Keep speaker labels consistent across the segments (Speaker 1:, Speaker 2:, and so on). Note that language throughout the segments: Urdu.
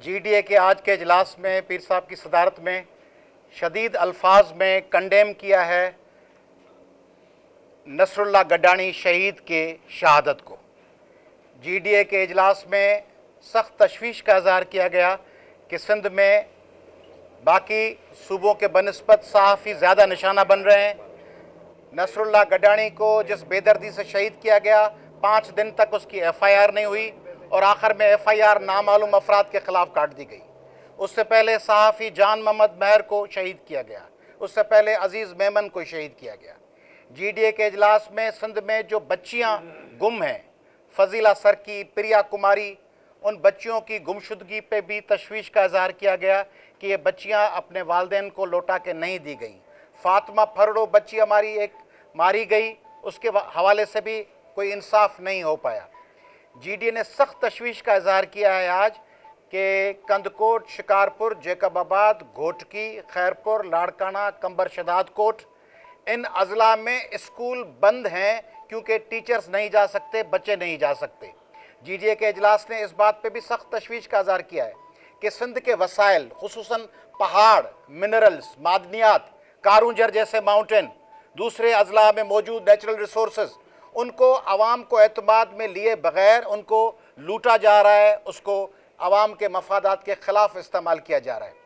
Speaker 1: جی ڈی اے کے آج کے اجلاس میں پیر صاحب کی صدارت میں شدید الفاظ میں کنڈیم کیا ہے نصر اللہ گڈانی شہید کے شہادت کو۔ جی ڈی اے کے اجلاس میں سخت تشویش کا اظہار کیا گیا کہ سندھ میں باقی صوبوں کے بنسبت صحافی زیادہ نشانہ بن رہے ہیں۔ نصر اللہ گڈانی کو جس بے دردی سے شہید کیا گیا 5 دن تک اس کی ایف آئی آر نہیں ہوئی اور آخر میں ایف آئی آر نامعلوم افراد کے خلاف کاٹ دی گئی۔ اس سے پہلے صحافی جان محمد مہر کو شہید کیا گیا، اس سے پہلے عزیز میمن کو شہید کیا گیا۔ جی ڈی اے کے اجلاس میں سندھ میں جو بچیاں گم ہیں، فضیلہ سرکی، پریا کماری، ان بچیوں کی گمشدگی پہ بھی تشویش کا اظہار کیا گیا کہ یہ بچیاں اپنے والدین کو لوٹا کے نہیں دی گئیں۔ فاطمہ پھرڑو بچی ہماری ایک ماری گئی، اس کے حوالے سے بھی کوئی انصاف نہیں ہو پایا۔ جی ڈی اے نے سخت تشویش کا اظہار کیا ہے آج کہ کندکوٹ، شکارپور، جیکب آباد، گھوٹکی، خیرپور، لاڑکانہ، کمبر شداد کوٹ، ان اضلاع میں اسکول بند ہیں کیونکہ ٹیچرز نہیں جا سکتے، بچے نہیں جا سکتے۔ جی ڈی اے کے اجلاس نے اس بات پہ بھی سخت تشویش کا اظہار کیا ہے کہ سندھ کے وسائل خصوصاً پہاڑ، منرلز، معدنیات، کارونجھر جیسے ماؤنٹین، دوسرے اضلاع میں موجود نیچرل ریسورسز، ان کو عوام کو اعتماد میں لیے بغیر ان کو لوٹا جا رہا ہے، اس کو عوام کے مفادات کے خلاف استعمال کیا جا رہا ہے۔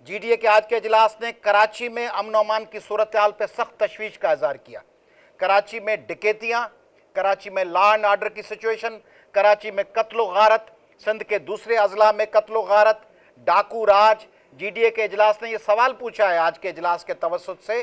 Speaker 1: جی ڈی اے کے آج کے اجلاس نے کراچی میں امن و امان کی صورتحال پہ سخت تشویش کا اظہار کیا۔ کراچی میں ڈکیتیاں، کراچی میں لا اینڈ آرڈر کی سچویشن، کراچی میں قتل و غارت، سندھ کے دوسرے اضلاع میں قتل و غارت، ڈاکو راج۔ جی ڈی اے کے اجلاس نے یہ سوال پوچھا ہے آج کے اجلاس کے توسط سے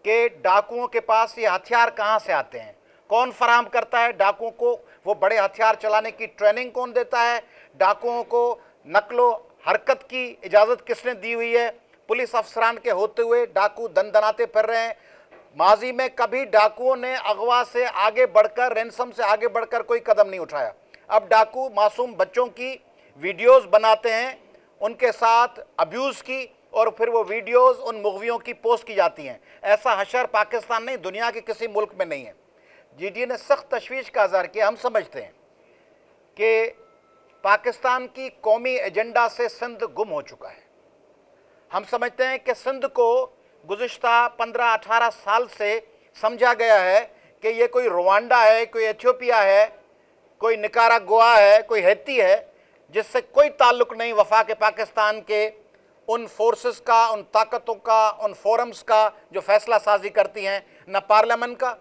Speaker 1: کہ ڈاکوؤں کے پاس یہ ہتھیار کہاں سے آتے ہیں، کون فراہم کرتا ہے ڈاکوؤں کو، وہ بڑے ہتھیار چلانے کی ٹریننگ کون دیتا ہے، ڈاکوؤں کو نقل و حرکت کی اجازت کس نے دی ہوئی ہے، پولیس افسران کے ہوتے ہوئے ڈاکو دن دناتے پھر رہے ہیں۔ ماضی میں کبھی ڈاکوؤں نے اغوا سے آگے بڑھ کر، رینسم سے آگے بڑھ کر کوئی قدم نہیں اٹھایا۔ اب ڈاکو معصوم بچوں کی ویڈیوز بناتے ہیں، ان کے ساتھ ابیوز کی، اور پھر وہ ویڈیوز ان مغویوں کی پوسٹ کی جاتی ہیں۔ ایسا حشر پاکستان نہیں، دنیا کے کسی ملک میں نہیں ہے۔ جی ڈی اے نے سخت تشویش کا اظہار کیا۔ ہم سمجھتے ہیں کہ پاکستان کی قومی ایجنڈا سے سندھ گم ہو چکا ہے۔ ہم سمجھتے ہیں کہ سندھ کو گزشتہ 15-18 سال سے سمجھا گیا ہے کہ یہ کوئی روانڈا ہے، کوئی ایتھیوپیا ہے، کوئی نکاراگوا ہے، کوئی ہیتی ہے، جس سے کوئی تعلق نہیں وفاق پاکستان کے ان فورسز کا، ان طاقتوں کا، ان فورمز کا جو فیصلہ سازی کرتی ہیں، نہ پارلیمنٹ کا،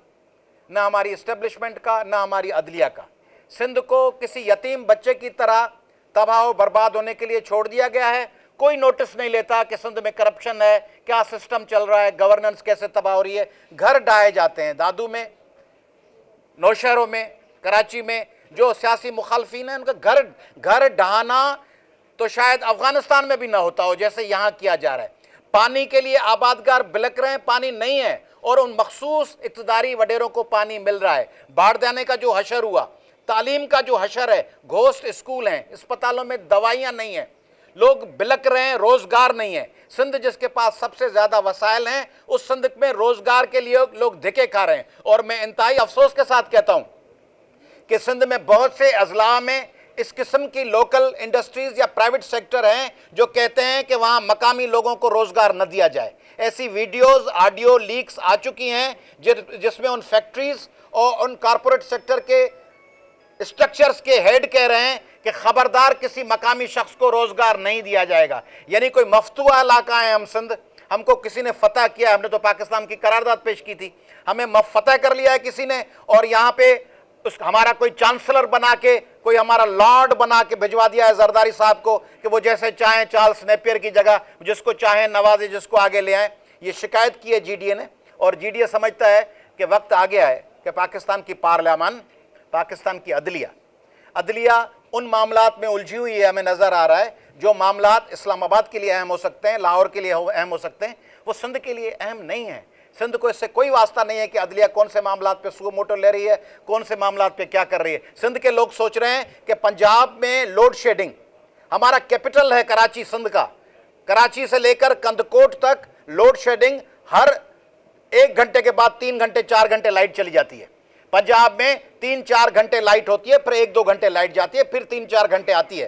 Speaker 1: نہ ہماری اسٹیبلشمنٹ کا، نہ ہماری عدلیہ کا۔ سندھ کو کسی یتیم بچے کی طرح تباہ و برباد ہونے کے لیے چھوڑ دیا گیا ہے۔ کوئی نوٹس نہیں لیتا کہ سندھ میں کرپشن ہے، کیا سسٹم چل رہا ہے، گورننس کیسے تباہ ہو رہی ہے۔ گھر ڈھائے جاتے ہیں دادو میں، نوشہروں میں، کراچی میں۔ جو سیاسی مخالفین ہیں ان کا گھر ڈھانا تو شاید افغانستان میں بھی نہ ہوتا ہو جیسے یہاں کیا جا رہا ہے۔ پانی کے لیے آبادگار بلک رہے ہیں، پانی نہیں ہے، اور ان مخصوص اقتداری وڈیروں کو پانی مل رہا ہے۔ باڑھ دینے کا جو حشر ہوا، تعلیم کا جو حشر ہے، گھوسٹ اسکول ہیں، اسپتالوں میں دوائیاں نہیں ہیں، لوگ بلک رہے ہیں، روزگار نہیں ہے۔ سندھ جس کے پاس سب سے زیادہ وسائل ہیں، اس سندھ میں روزگار کے لیے لوگ دھکے کھا رہے ہیں۔ اور میں انتہائی افسوس کے ساتھ کہتا ہوں کہ سندھ میں بہت سے اضلاع میں اس قسم کی لوکل انڈسٹریز یا پرائیویٹ سیکٹر ہیں جو کہتے ہیں کہ وہاں مقامی لوگوں کو روزگار نہ دیا جائے۔ ایسی ویڈیوز، آڈیو لیکس آ چکی ہیں جس میں ان فیکٹریز اور ان کارپوریٹ سیکٹر کے اسٹرکچرز کے ہیڈ کہہ رہے ہیں کہ خبردار کسی مقامی شخص کو روزگار نہیں دیا جائے گا۔ یعنی کوئی مفتوحہ علاقہ ہے ہم سندھ، ہم کو کسی نے فتح کیا، ہم نے تو پاکستان کی قرارداد پیش کی تھی، ہمیں فتح کر لیا ہے کسی نے، اور یہاں پہ ہمارا کوئی چانسلر بنا کے، کوئی ہمارا لارڈ بنا کے بھجوا دیا ہے زرداری صاحب کو کہ وہ جیسے چاہیں چارلس نیپیر کی جگہ جس کو چاہیں نوازے، جس کو آگے لے آئیں۔ یہ شکایت کی ہے جی ڈی اے نے، اور جی ڈی اے سمجھتا ہے کہ وقت آ گیا ہے کہ پاکستان کی پارلیمان، پاکستان کی عدلیہ ان معاملات میں الجھی ہوئی ہے، ہمیں نظر آ رہا ہے جو معاملات اسلام آباد کے لیے اہم ہو سکتے ہیں، لاہور کے لیے اہم ہو سکتے ہیں، وہ سندھ کے لیے اہم نہیں ہیں۔ سندھ کو اس سے کوئی واسطہ نہیں ہے کہ عدلیہ کون سے معاملات پہ سو موٹو لے رہی ہے، کون سے معاملات پہ کیا کر رہی ہے۔ سندھ کے لوگ سوچ رہے ہیں کہ پنجاب میں لوڈ شیڈنگ، ہمارا کیپٹل ہے کراچی سندھ کا، کراچی سے لے کر کندکوٹ تک لوڈ شیڈنگ، ہر 1 گھنٹے کے بعد 3 گھنٹے 4 گھنٹے لائٹ چلی جاتی ہے۔ پنجاب میں 3-4 گھنٹے لائٹ ہوتی ہے، پھر 1-2 گھنٹے لائٹ جاتی ہے، پھر 3-4 گھنٹے آتی ہے۔